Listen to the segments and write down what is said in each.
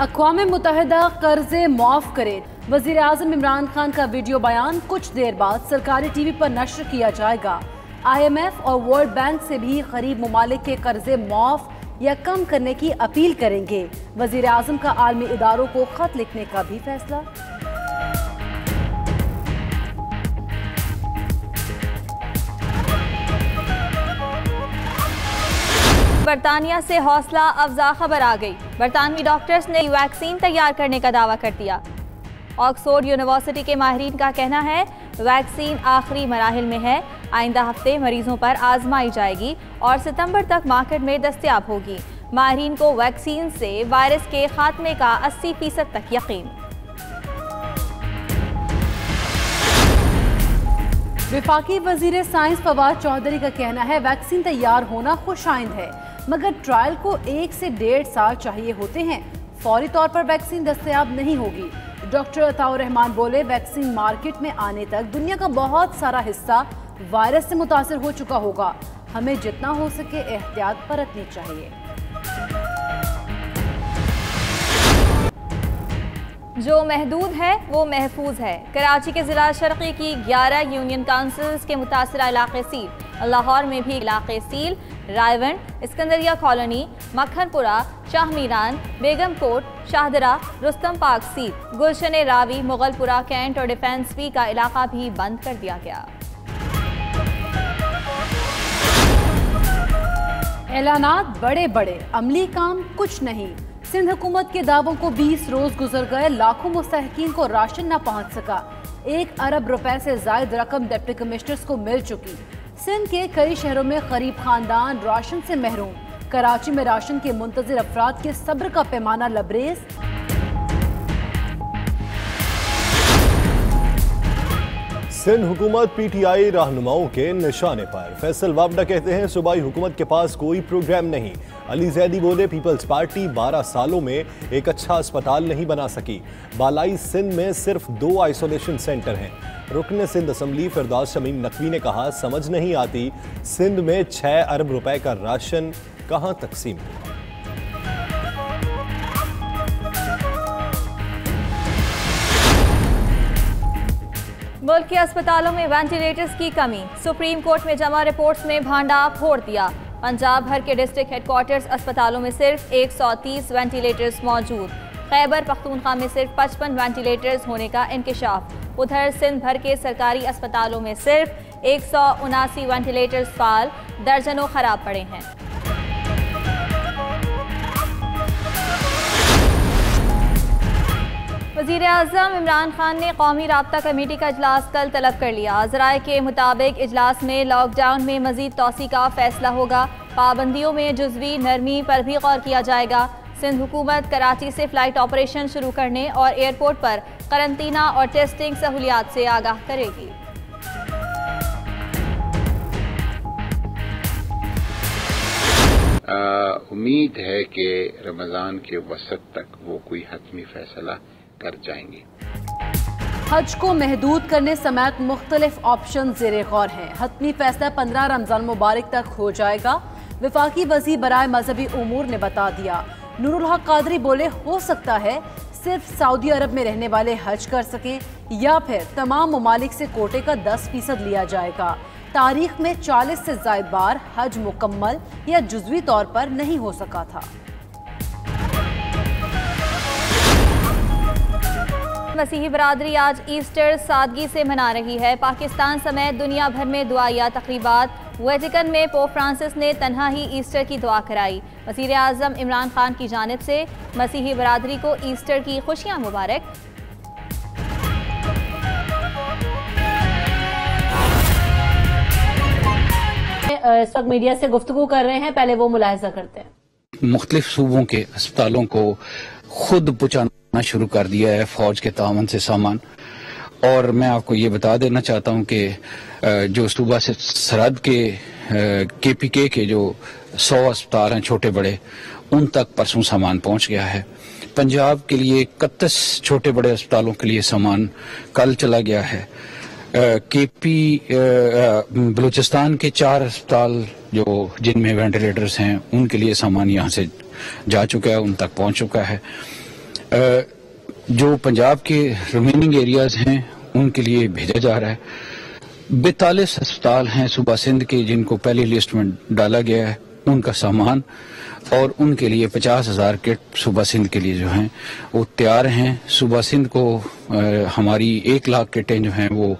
اقوام متحدہ قرضے معاف کرے، وزیر اعظم عمران خان کا ویڈیو بیان کچھ دیر بعد سرکاری ٹی وی پر نشر کیا جائے گا۔ آئی ایم ایف اور ورلڈ بینک سے بھی غریب ممالک کے قرضے معاف یا کم کرنے کی اپیل کریں گے۔ وزیر اعظم کا عالمی اداروں کو خط لکھنے کا بھی فیصلہ۔ برطانیہ سے حوصلہ افزا خبر آ گئی۔ برطانوی ڈاکٹرز نے ویکسین تیار کرنے کا دعویٰ کر دیا۔ آکسفورڈ یونیورسٹی کے ماہرین کا کہنا ہے ویکسین آخری مراحل میں ہے، آئندہ ہفتے مریضوں پر آزمائی جائے گی اور ستمبر تک مارکیٹ میں دستیاب ہوگی۔ ماہرین کو ویکسین سے وائرس کے خاتمے کا 80% تک یقین۔ وفاقی وزیر سائنس فواد چودھری کا کہنا ہے ویکسین تیار ہونا خوش آئند ہے، مگر ٹرائل کو 1 سے 1.5 سال چاہیے ہوتے ہیں، فوری طور پر ویکسین دستیاب نہیں ہوگی۔ ڈاکٹر عطاء الرحمان بولے ویکسین مارکیٹ میں آنے تک دنیا کا بہت سارا حصہ وائرس سے متاثر ہو چکا ہوگا، ہمیں جتنا ہو سکے احتیاط برتنی چاہیے۔ جو محدود ہے وہ محفوظ ہے۔ کراچی کے ضلع شرقی کی 11 یونین کونسلز کے متاثرہ علاقے سیل، لاہور میں بھی علاقے سیل، رائے ونڈ، اسکندریہ کالونی، مکھن پورہ، شاہ میران، بیگم کوٹ، شاہدرہ، رستم پارک سیل، گلشن راوی، مغل پورہ کینٹ اور ڈیفنس وی کا علاقہ بھی بند کر دیا گیا۔ اعلانات بڑے بڑے، عملی کام کچھ نہیں۔ سندھ حکومت کے دعووں کو 20 روز گزر گئے، لاکھوں مستحقین کو راشن نہ پہنچ سکا۔ 1 ارب روپے سے زائد رقم ڈپٹی کمشنرز کو مل چکی۔ سندھ کے کئی شہروں میں غریب خاندان راشن سے محروم۔ کراچی میں راشن کے منتظر افراد کے صبر کا پیمانہ لبریز۔ سندھ حکومت پی ٹی آئی رہنماؤں کے نشانے پر۔ فیصل وابڈہ کہتے ہیں صوبائی حکومت کے پاس کوئی پروگرام نہیں۔ علی زیدی بولے پیپلز پارٹی 12 سالوں میں ایک اچھا اسپتال نہیں بنا سکی۔ بالائی سندھ میں صرف 2 آئسولیشن سینٹر ہیں۔ رکن سندھ اسمبلی فردوس شمیم نقوی نے کہا سمجھ نہیں آتی سندھ میں 6 ارب روپے کا راشن کہاں تقسیم ہوا۔ ملک کے اسپتالوں میں وینٹیلیٹرز کی کمی، سپریم کورٹ میں جمع رپورٹس میں بھانڈا پھوڑ دیا۔ پنجاب بھر کے ڈسٹرکٹ ہیڈ کوارٹرز اسپتالوں میں صرف 130 وینٹیلیٹرز موجود۔ خیبر پختونخوا میں صرف 55 وینٹیلیٹرز ہونے کا انکشاف۔ ادھر سندھ بھر کے سرکاری اسپتالوں میں صرف 179 وینٹیلیٹرز فعال، درجنوں خراب پڑے ہیں۔ وزیر اعظم عمران خان نے قومی رابطہ کمیٹی کا اجلاس کل طلب کر لیا۔ ذرائع کے مطابق اجلاس میں لاک ڈاؤن میں مزید توسیع کا فیصلہ ہوگا، پابندیوں میں جزوی نرمی پر بھی غور کیا جائے گا۔ سندھ حکومت کراچی سے فلائٹ آپریشن شروع کرنے اور ایئرپورٹ پر قرنطینہ اور ٹیسٹنگ سہولیات سے آگاہ کرے گی۔ امید ہے کہ رمضان کے وسط تک وہ کوئی حتمی فیصلہ کر جائیں گے۔ حج کو محدود کرنے سمیت مختلف آپشن زیر غور ہیں۔ حتمی فیصلہ 15 رمضان مبارک تک ہو جائے گا، وفاقی وزیر برائے مذہبی امور نے بتا دیا۔ نور الحق قادری بولے ہو سکتا ہے صرف سعودی عرب میں رہنے والے حج کر سکیں یا پھر تمام ممالک سے کوٹے کا 10% لیا جائے گا۔ تاریخ میں 40 سے زائد بار حج مکمل یا جزوی طور پر نہیں ہو سکا تھا۔ مسیحی برادری آج ایسٹر سادگی سے منا رہی ہے۔ پاکستان سمیت دنیا بھر میں دعائیہ تقریبات۔ ویٹیکن میں پوپ فرانسس نے تنہا ہی ایسٹر کی دعا کرائی۔ وزیر اعظم عمران خان کی جانب سے مسیحی برادری کو ایسٹر کی خوشیاں مبارک۔ اس وقت میڈیا سے گفتگو کر رہے ہیں، پہلے وہ ملاحظہ کرتے ہیں۔ مختلف صوبوں کے اسپتالوں کو خود پہنچانا شروع کر دیا ہے فوج کے تعاون سے سامان، اور میں آپ کو یہ بتا دینا چاہتا ہوں کہ جو صوبہ سے سرحد کے پی کے جو 100 اسپتال ہیں چھوٹے بڑے، ان تک پرسوں سامان پہنچ گیا ہے۔ پنجاب کے لیے 31 چھوٹے بڑے اسپتالوں کے لیے سامان کل چلا گیا ہے۔ بلوچستان کے 4 اسپتال جو جن میں وینٹیلیٹرز ہیں ان کے لیے سامان یہاں سے جا چکا ہے، ان تک پہنچ چکا ہے۔ جو پنجاب کے ریمیننگ ایریاز ہیں ان کے لیے بھیجا جا رہا ہے. 42 ہسپتال ہیں صوبہ سندھ کے جن کو پہلی لسٹ میں ڈالا گیا ہے، ان کا سامان اور ان کے لیے 50,000 کٹ صوبہ سندھ کے لیے جو ہیں وہ تیار ہیں. صوبہ سندھ کو ہماری 1 لاکھ کٹیں جو ہیں وہ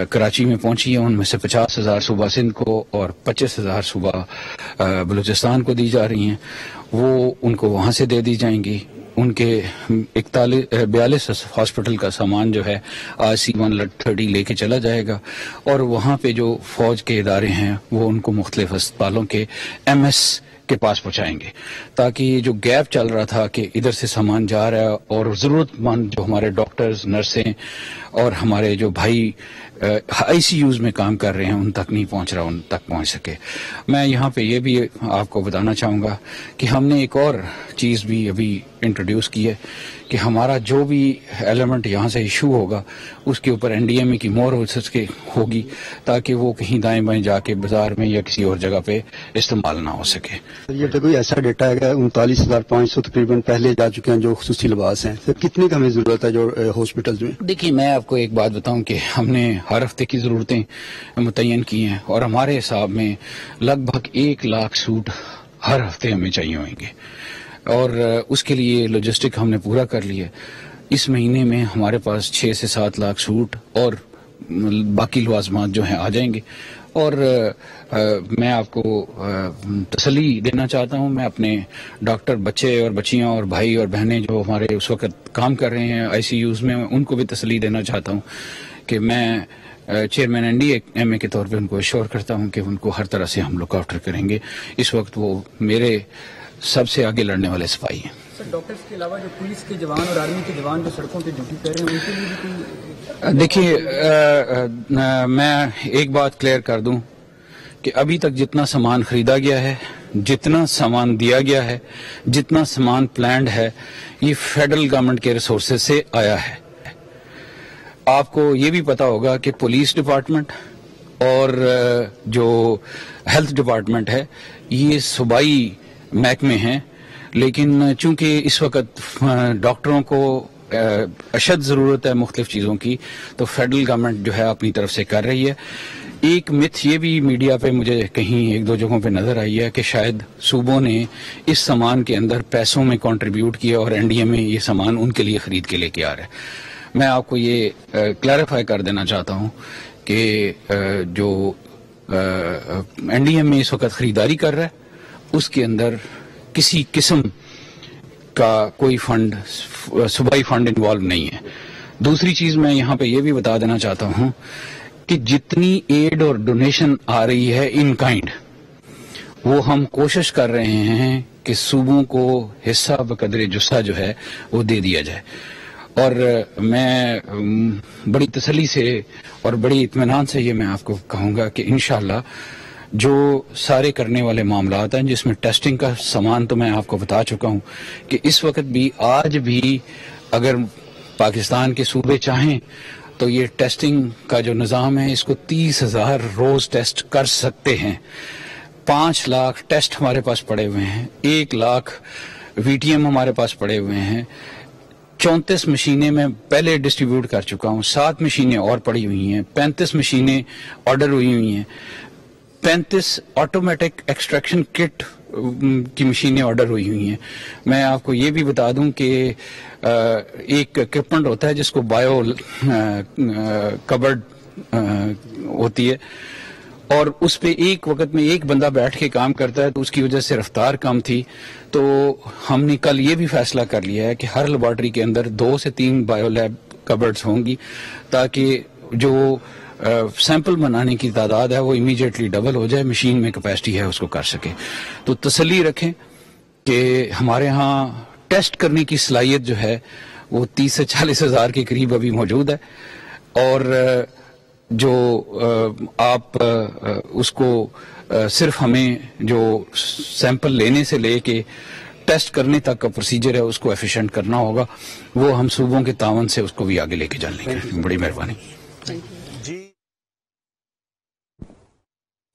کراچی میں پہنچی ہیں، ان میں سے 50,000 صوبہ سندھ کو اور 25,000 صوبہ بلوچستان کو دی جا رہی ہیں. وہ ان کو وہاں سے دے دی جائیں گی. ان کے 42 ہاسپٹل کا سامان جو ہے آج C-130 لے کے چلا جائے گا اور وہاں پہ جو فوج کے ادارے ہیں وہ ان کو مختلف اسپتالوں کے MS کے پاس پہنچائیں گے، تاکہ یہ جو گیپ چل رہا تھا کہ ادھر سے سامان جا رہا ہے اور ضرورت مند جو ہمارے ڈاکٹرز، نرسیں اور ہمارے جو بھائی ICUs میں کام کر رہے ہیں ان تک نہیں پہنچ رہا، ان تک پہنچ سکے. میں یہاں پہ یہ بھی آپ کو بتانا چاہوں گا کہ ہم نے ایک اور چیز بھی ابھی انٹروڈیوس کی ہے کہ ہمارا جو بھی ایلیمنٹ یہاں سے ایشو ہوگا اس کے اوپر NDMA کی مور ہوگی تاکہ وہ کہیں دائیں بائیں جا کے بازار میں یا کسی اور جگہ پہ استعمال نہ ہو سکے. یہ تو کوئی ایسا ڈیٹا ہے کہ 39,500 تقریباً پہلے جا چکے ہیں جو خصوصی لباس ہیں، تو کتنے کا ہمیں ضرورت ہے جو ہاسپٹلز میں؟ دیکھیے میں آپ کو ایک بات بتاؤں کہ ہم نے ہر ہفتے کی ضرورتیں متعین کی ہیں اور ہمارے حساب میں لگ بھگ 1 لاکھ سوٹ ہر ہفتے ہمیں چاہیے ہوئیں گے اور اس کے لیے لاجسٹک ہم نے پورا کر لیا. اس مہینے میں ہمارے پاس 6 سے 7 لاکھ سوٹ اور باقی لوازمات جو ہیں آ جائیں گے. اور میں آپ کو تسلی دینا چاہتا ہوں، میں اپنے ڈاکٹر بچے اور بچیاں اور بھائی اور بہنیں جو ہمارے اس وقت کام کر رہے ہیں ICUs میں ان کو بھی تسلی دینا چاہتا ہوں کہ میں چیئرمین NDMA کے طور پہ ان کو ایشور کرتا ہوں کہ ان کو ہر طرح سے ہم لک آفٹر کریں گے. اس وقت وہ میرے سب سے آگے لڑنے والے سپاہی ہیں. سر ڈاکٹرز کے علاوہ جو پولیس کے جوان اور آرمی کے جوان جو سڑکوں پہ ڈیوٹی کر رہے ہیں ان کے لیے بھی کوئی؟ دیکھیے میں ایک بات کلیئر کر دوں کہ ابھی تک جتنا سامان خریدا گیا ہے، جتنا سامان دیا گیا ہے، جتنا سامان پلانڈ ہے، یہ فیڈرل گورنمنٹ کے ریسورسز سے آیا ہے. آپ کو یہ بھی پتا ہوگا کہ پولیس ڈپارٹمنٹ اور جو ہیلتھ ڈپارٹمنٹ ہے یہ صوبائی محکمے ہیں، لیکن چونکہ اس وقت ڈاکٹروں کو اشد ضرورت ہے مختلف چیزوں کی تو فیڈرل گورنمنٹ جو ہے اپنی طرف سے کر رہی ہے. ایک متھ یہ بھی میڈیا پہ مجھے کہیں 1-2 جگہوں پہ نظر آئی ہے کہ شاید صوبوں نے اس سامان کے اندر پیسوں میں کنٹریبیوٹ کیا اور NDMA یہ سامان ان کے لیے خرید کے لے کے آ رہا ہے. میں آپ کو یہ کلیریفائی کر دینا چاہتا ہوں کہ جو NDMA اس وقت خریداری کر رہا ہے اس کے اندر کسی قسم کا کوئی فنڈ، صوبائی فنڈ انوالو نہیں ہے. دوسری چیز میں یہاں پہ یہ بھی بتا دینا چاہتا ہوں کہ جتنی ایڈ اور ڈونیشن آ رہی ہے ان کائنڈ وہ ہم کوشش کر رہے ہیں کہ صوبوں کو حصہ بقدر جسہ جو ہے وہ دے دیا جائے. اور میں بڑی تسلی سے اور بڑی اطمینان سے یہ میں آپ کو کہوں گا کہ انشاءاللہ جو سارے کرنے والے معاملات ہیں جس میں ٹیسٹنگ کا سامان تو میں آپ کو بتا چکا ہوں کہ اس وقت بھی آج بھی اگر پاکستان کے صوبے چاہیں تو یہ ٹیسٹنگ کا جو نظام ہے اس کو 30,000 روز ٹیسٹ کر سکتے ہیں. 5 لاکھ ٹیسٹ ہمارے پاس پڑے ہوئے ہیں، 1 لاکھ VTM ہمارے پاس پڑے ہوئے ہیں. 34 مشینیں میں پہلے ڈسٹریبیوٹ کر چکا ہوں، 7 مشینیں اور پڑی ہوئی ہیں، 35 مشینیں آرڈر ہوئی ہوئی ہیں، 35 آٹومیٹک ایکسٹریکشن کٹ کی مشینیں آرڈر ہوئی ہوئی ہیں. میں آپ کو یہ بھی بتا دوں کہ ایک اکوپمنٹ ہوتا ہے جس کو بایو کبرڈ ہوتی ہے اور اس پہ ایک وقت میں ایک بندہ بیٹھ کے کام کرتا ہے تو اس کی وجہ سے رفتار کم تھی. تو ہم نے کل یہ بھی فیصلہ کر لیا ہے کہ ہر لیبارٹری کے اندر 2 سے 3 بایو لیب کبرڈز ہوں گی تاکہ جو سیمپل بنانے کی تعداد ہے وہ امیجیٹلی ڈبل ہو جائے، مشین میں کیپیسٹی ہے اس کو کر سکے. تو تسلی رکھیں کہ ہمارے ہاں ٹیسٹ کرنے کی صلاحیت جو ہے وہ 30 سے 40 ہزار کے قریب ابھی موجود ہے اور جو آپ اس کو صرف ہمیں جو سیمپل لینے سے لے کے ٹیسٹ کرنے تک کا پروسیجر ہے اس کو ایفیشینٹ کرنا ہوگا، وہ ہم صوبوں کے تعاون سے اس کو بھی آگے لے کے جان لیں گے. بڑی مہربانی.